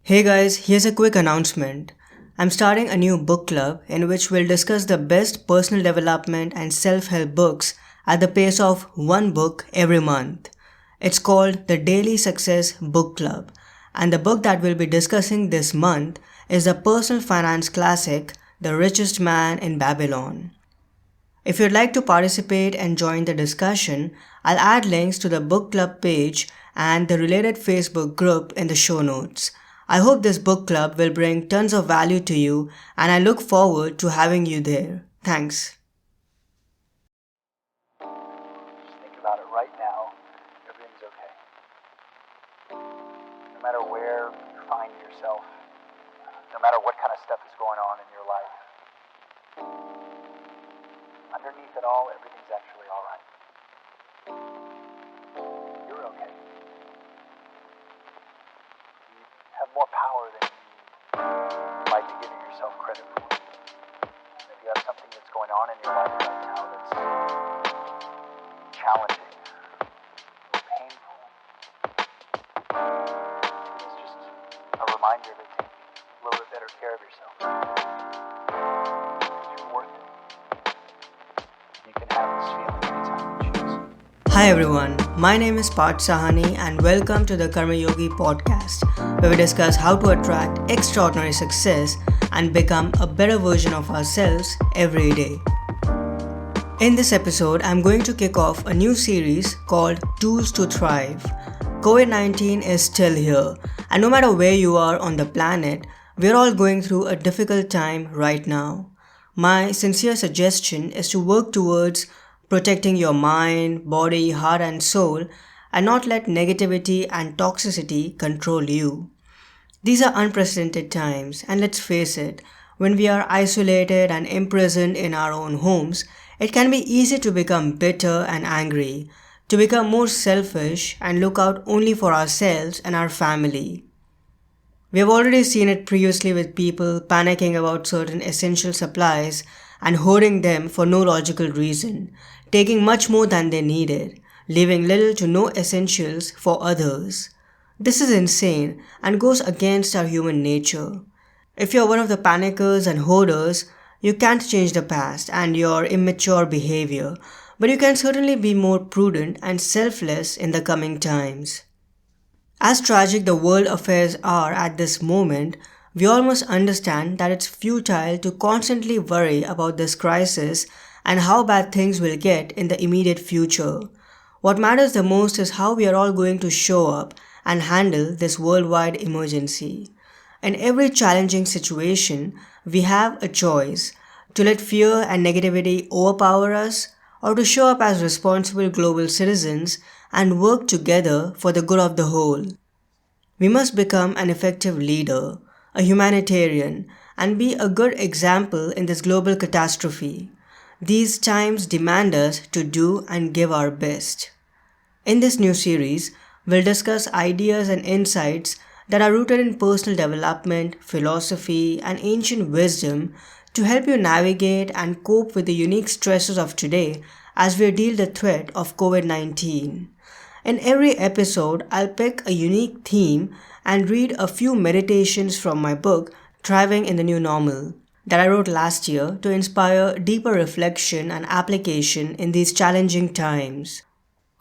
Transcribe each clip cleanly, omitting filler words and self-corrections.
Hey guys, here's a quick announcement. I'm starting a new book club in which we'll discuss the best personal development and self-help books at the pace of one book every month. It's called the Daily Success Book Club, and the book that we'll be discussing this month is the personal finance classic, The Richest Man in Babylon. If you'd like to participate and join the discussion, I'll add links to the book club page and the related Facebook group in the show notes. I hope this book club will bring tons of value to you, and I look forward to having you there. Thanks. Just think about it right now. Everything's okay. No matter where you find yourself, no matter what kind of stuff is going on in your life, underneath it all, everything's actually all right. You're okay. You have more power than you might be giving yourself credit for. If you have something that's going on in your life right now that's challenging, painful, it's just a reminder to take a little bit better care of yourself. Because you're worth it. You can have this feeling anytime you choose. Hi everyone, my name is Parth and welcome to the Karma Yogi Podcast, where we discuss how to attract extraordinary success and become a better version of ourselves every day. In this episode, I'm going to kick off a new series called Tools to Thrive. COVID-19 is still here, and no matter where you are on the planet, we're all going through a difficult time right now. My sincere suggestion is to work towards protecting your mind, body, heart and soul, and not let negativity and toxicity control you. These are unprecedented times, and let's face it, when we are isolated and imprisoned in our own homes, it can be easy to become bitter and angry, to become more selfish and look out only for ourselves and our family. We have already seen it previously with people panicking about certain essential supplies and hoarding them for no logical reason, taking much more than they needed, leaving little to no essentials for others. This is insane and goes against our human nature. If you're one of the panickers and hoarders, you can't change the past and your immature behavior, but you can certainly be more prudent and selfless in the coming times. As tragic the world affairs are at this moment, we all must understand that it's futile to constantly worry about this crisis and how bad things will get in the immediate future. What matters the most is how we are all going to show up and handle this worldwide emergency. In every challenging situation, we have a choice to let fear and negativity overpower us or to show up as responsible global citizens and work together for the good of the whole. We must become an effective leader, a humanitarian, and be a good example in this global catastrophe. These times demand us to do and give our best. In this new series, we'll discuss ideas and insights that are rooted in personal development, philosophy, and ancient wisdom to help you navigate and cope with the unique stresses of today as we deal the threat of COVID-19. In every episode, I'll pick a unique theme and read a few meditations from my book, Thriving in the New Normal, that I wrote last year to inspire deeper reflection and application in these challenging times.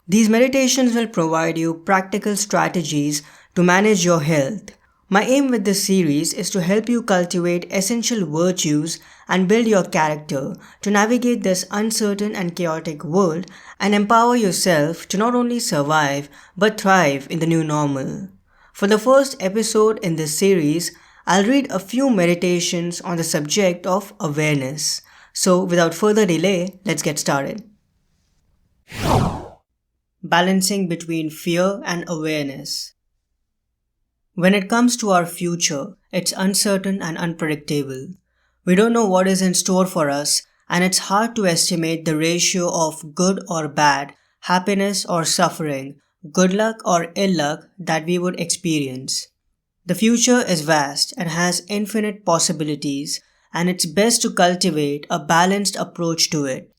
These meditations will provide you practical strategies to manage your health. My aim with this series is to help you cultivate essential virtues and build your character to navigate this uncertain and chaotic world and empower yourself to not only survive but thrive in the new normal. For the first episode in this series, I'll read a few meditations on the subject of awareness. So without further delay, let's get started. Balancing between fear and awareness. When it comes to our future, it's uncertain and unpredictable. We don't know what is in store for us, and it's hard to estimate the ratio of good or bad, happiness or suffering, good luck or ill luck that we would experience. The future is vast and has infinite possibilities, and it's best to cultivate a balanced approach to it.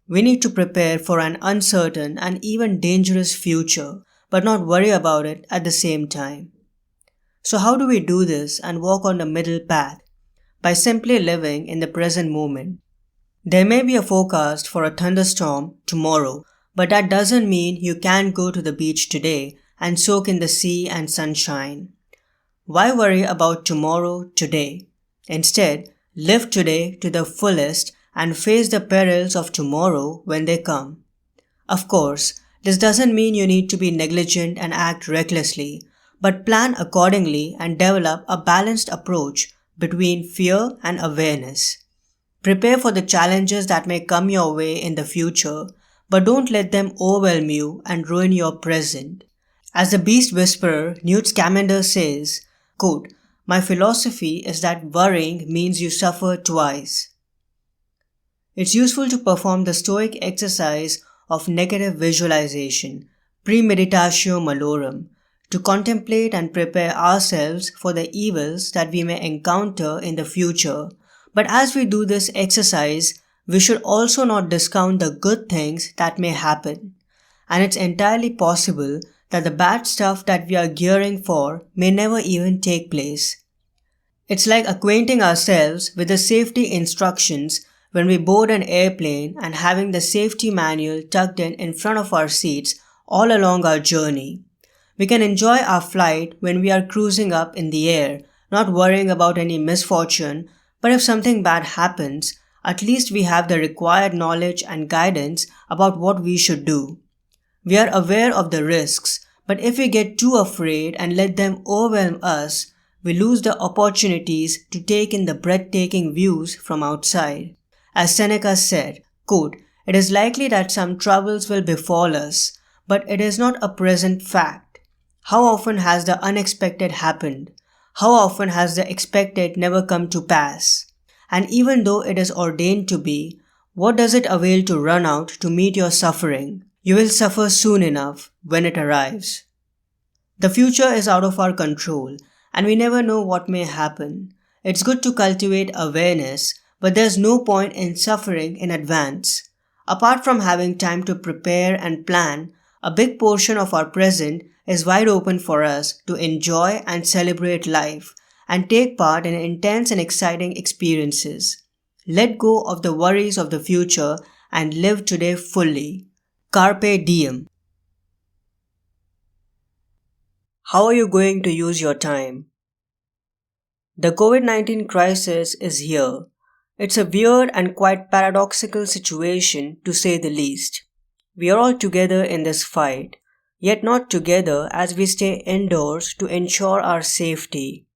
We need to prepare for an uncertain and even dangerous future, but not worry about it at the same time. So how do we do this and walk on the middle path? By simply living in the present moment. There may be a forecast for a thunderstorm tomorrow, but that doesn't mean you can't go to the beach today and soak in the sea and sunshine. Why worry about tomorrow today? Instead, live today to the fullest and face the perils of tomorrow when they come. Of course, this doesn't mean you need to be negligent and act recklessly, but plan accordingly and develop a balanced approach between fear and awareness. Prepare for the challenges that may come your way in the future, but don't let them overwhelm you and ruin your present. As the beast whisperer Newt Scamander says, quote, "My philosophy is that worrying means you suffer twice." It's useful to perform the Stoic exercise of negative visualization, premeditatio malorum, to contemplate and prepare ourselves for the evils that we may encounter in the future. But as we do this exercise, we should also not discount the good things that may happen. And it's entirely possible that the bad stuff that we are gearing for may never even take place. It's like acquainting ourselves with the safety instructions when we board an airplane and having the safety manual tucked in front of our seats all along our journey. We can enjoy our flight when we are cruising up in the air, not worrying about any misfortune, but if something bad happens, at least we have the required knowledge and guidance about what we should do. We are aware of the risks, but if we get too afraid and let them overwhelm us, we lose the opportunities to take in the breathtaking views from outside. As Seneca said, quote, "It is likely that some troubles will befall us, but it is not a present fact. How often has the unexpected happened? How often has the expected never come to pass? And even though it is ordained to be, what does it avail to run out to meet your suffering? You will suffer soon enough when it arrives." The future is out of our control, and we never know what may happen. It's good to cultivate awareness, but there's no point in suffering in advance. Apart from having time to prepare and plan, a big portion of our present is wide open for us to enjoy and celebrate life and take part in intense and exciting experiences. Let go of the worries of the future and live today fully. Carpe diem. How are you going to use your time? The COVID-19 crisis is here. It's a weird and quite paradoxical situation to say the least. We are all together in this fight, yet not together as we stay indoors to ensure our safety.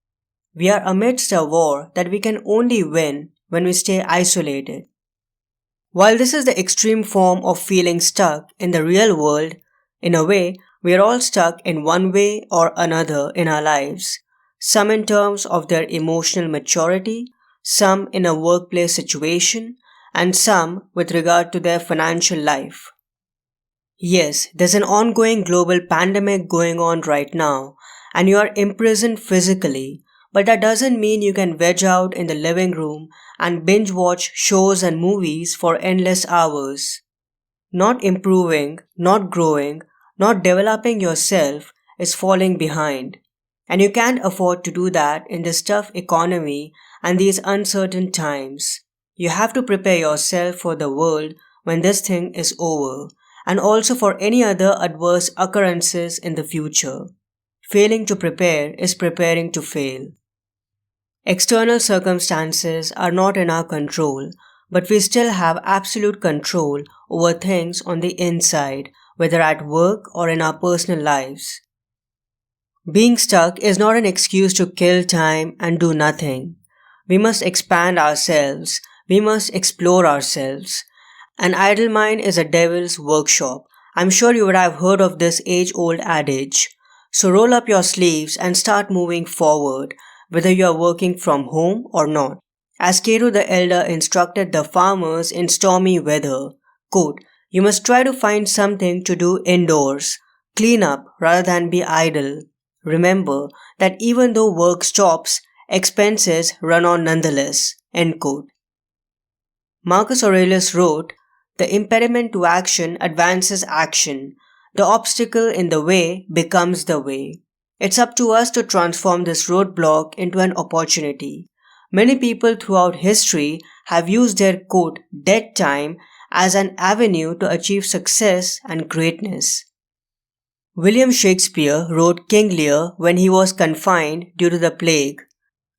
We are amidst a war that we can only win when we stay isolated. While this is the extreme form of feeling stuck in the real world, in a way, we are all stuck in one way or another in our lives, some in terms of their emotional maturity, some in a workplace situation, and some with regard to their financial life. Yes, there's an ongoing global pandemic going on right now, and you are imprisoned physically, but that doesn't mean you can veg out in the living room and binge watch shows and movies for endless hours. Not improving, not growing, not developing yourself is falling behind. And you can't afford to do that in this tough economy and these uncertain times. You have to prepare yourself for the world when this thing is over, and also for any other adverse occurrences in the future. Failing to prepare is preparing to fail. External circumstances are not in our control, but we still have absolute control over things on the inside, whether at work or in our personal lives. Being stuck is not an excuse to kill time and do nothing. We must expand ourselves. We must explore ourselves. An idle mind is a devil's workshop. I'm sure you would have heard of this age-old adage. So roll up your sleeves and start moving forward, whether you are working from home or not. As Cato the Elder instructed the farmers in stormy weather, quote, "You must try to find something to do indoors. Clean up rather than be idle. Remember that even though work stops, expenses run on nonetheless." End quote. Marcus Aurelius wrote, "The impediment to action advances action. The obstacle in the way becomes the way." It's up to us to transform this roadblock into an opportunity. Many people throughout history have used their quote, dead time as an avenue to achieve success and greatness. William Shakespeare wrote King Lear when he was confined due to the plague.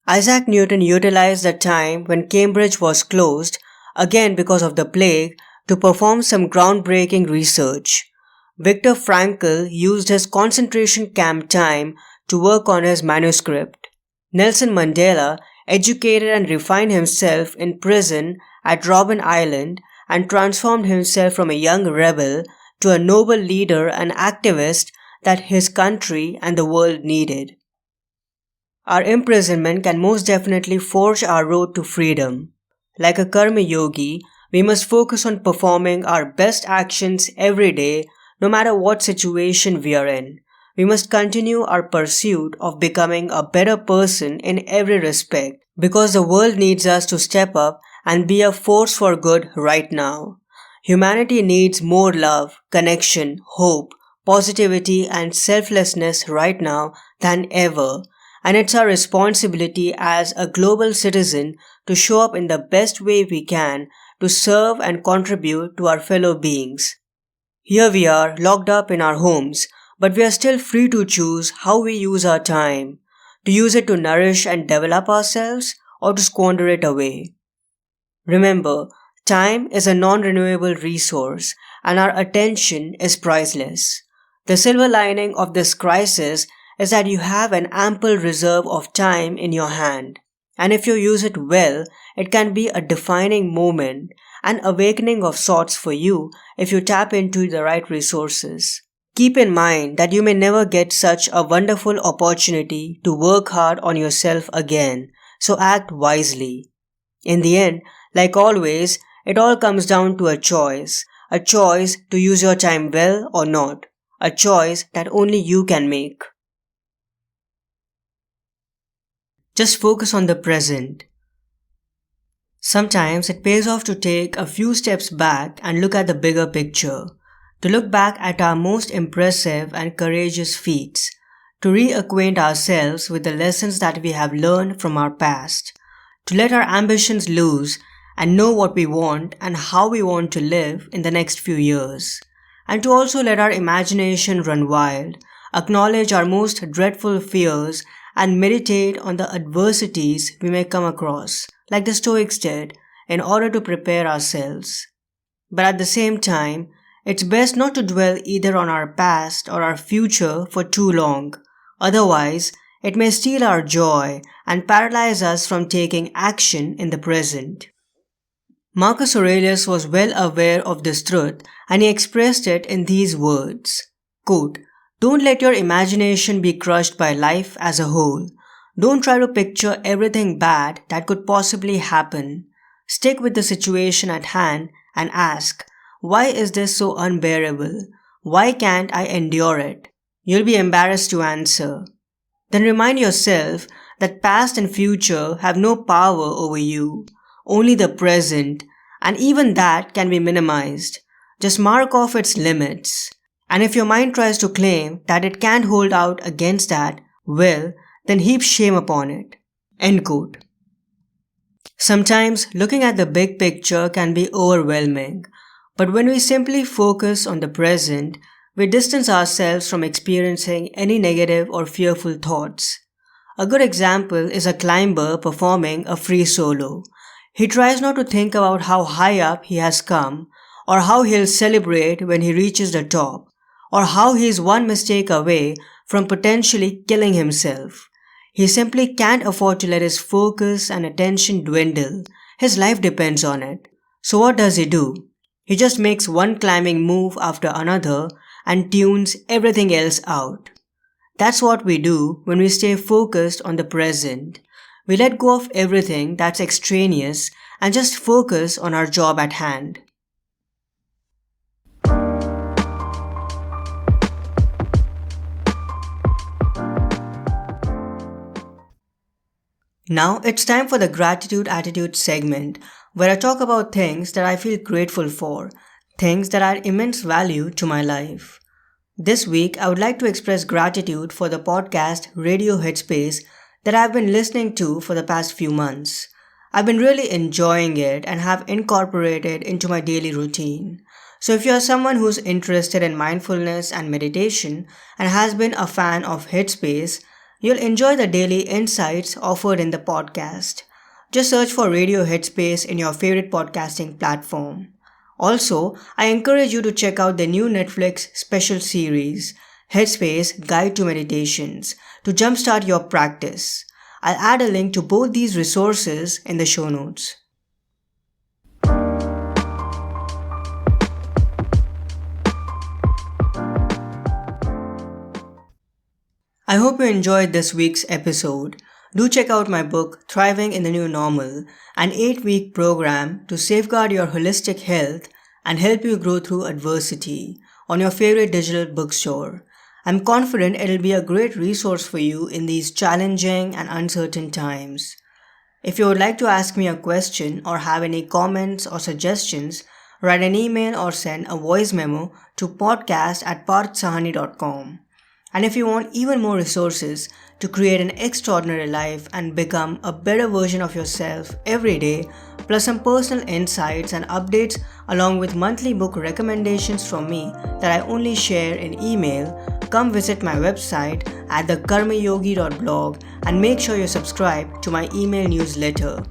Isaac Newton utilized the time when Cambridge was closed, again because of the plague, to perform some groundbreaking research. Viktor Frankl used his concentration camp time to work on his manuscript. Nelson Mandela educated and refined himself in prison at Robben Island and transformed himself from a young rebel to a noble leader and activist that his country and the world needed. Our imprisonment can most definitely forge our road to freedom. Like a Karma Yogi, we must focus on performing our best actions every day, no matter what situation we are in. We must continue our pursuit of becoming a better person in every respect, because the world needs us to step up and be a force for good right now. Humanity needs more love, connection, hope, positivity and selflessness right now than ever. And it's our responsibility as a global citizen to show up in the best way we can to serve and contribute to our fellow beings. Here we are locked up in our homes, but we are still free to choose how we use our time, to use it to nourish and develop ourselves or to squander it away. Remember, time is a non-renewable resource and our attention is priceless. The silver lining of this crisis is that you have an ample reserve of time in your hand. And if you use it well, it can be a defining moment, an awakening of sorts for you if you tap into the right resources. Keep in mind that you may never get such a wonderful opportunity to work hard on yourself again, so act wisely. In the end, like always, it all comes down to a choice to use your time well or not, a choice that only you can make. Just focus on the present. Sometimes it pays off to take a few steps back and look at the bigger picture, to look back at our most impressive and courageous feats, to reacquaint ourselves with the lessons that we have learned from our past, to let our ambitions loose and know what we want and how we want to live in the next few years, and to also let our imagination run wild, acknowledge our most dreadful fears and meditate on the adversities we may come across, like the Stoics did, in order to prepare ourselves. But at the same time, it's best not to dwell either on our past or our future for too long. Otherwise, it may steal our joy and paralyze us from taking action in the present. Marcus Aurelius was well aware of this truth and he expressed it in these words, quote, "Don't let your imagination be crushed by life as a whole. Don't try to picture everything bad that could possibly happen. Stick with the situation at hand and ask, why is this so unbearable? Why can't I endure it?" You'll be embarrassed to answer. Then remind yourself that past and future have no power over you, only the present, and even that can be minimized. Just mark off its limits. And if your mind tries to claim that it can't hold out against that, well, then heap shame upon it. End quote. Sometimes looking at the big picture can be overwhelming, but when we simply focus on the present, we distance ourselves from experiencing any negative or fearful thoughts. A good example is a climber performing a free solo. He tries not to think about how high up he has come, or how he'll celebrate when he reaches the top, or how he's one mistake away from potentially killing himself. He simply can't afford to let his focus and attention dwindle. His life depends on it. So what does he do? He just makes one climbing move after another and tunes everything else out. That's what we do when we stay focused on the present. We let go of everything that's extraneous and just focus on our job at hand. Now it's time for the Gratitude Attitude segment, where I talk about things that I feel grateful for, things that add immense value to my life. This week, I would like to express gratitude for the podcast Radio Headspace that I've been listening to for the past few months. I've been really enjoying it and have incorporated into my daily routine. So if you are someone who's interested in mindfulness and meditation and has been a fan of Headspace, you'll enjoy the daily insights offered in the podcast. Just search for Radio Headspace in your favorite podcasting platform. Also, I encourage you to check out the new Netflix special series, Headspace Guide to Meditations, to jumpstart your practice. I'll add a link to both these resources in the show notes. I hope you enjoyed this week's episode. Do check out my book, Thriving in the New Normal, an 8-week program to safeguard your holistic health and help you grow through adversity, on your favorite digital bookstore. I'm confident it'll be a great resource for you in these challenging and uncertain times. If you would like to ask me a question or have any comments or suggestions, write an email or send a voice memo to podcast@parthsahani.com. And if you want even more resources to create an extraordinary life and become a better version of yourself every day, plus some personal insights and updates along with monthly book recommendations from me that I only share in email, come visit my website at thekarmayogi.blog and make sure you subscribe to my email newsletter.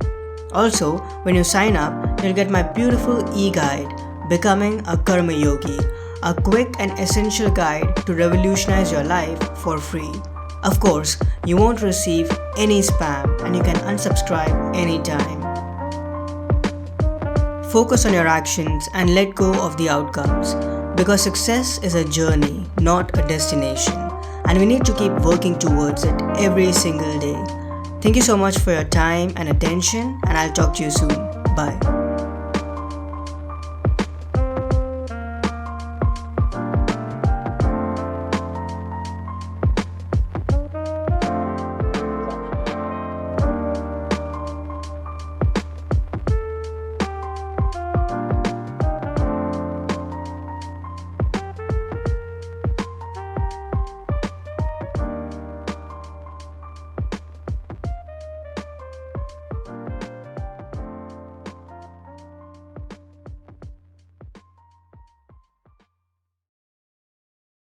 Also, when you sign up, you'll get my beautiful e-guide, Becoming a Karma Yogi, a quick and essential guide to revolutionize your life for free. Of course, you won't receive any spam and you can unsubscribe anytime. Focus on your actions and let go of the outcomes, because success is a journey, not a destination, and we need to keep working towards it every single day. Thank you so much for your time and attention, and I'll talk to you soon. Bye.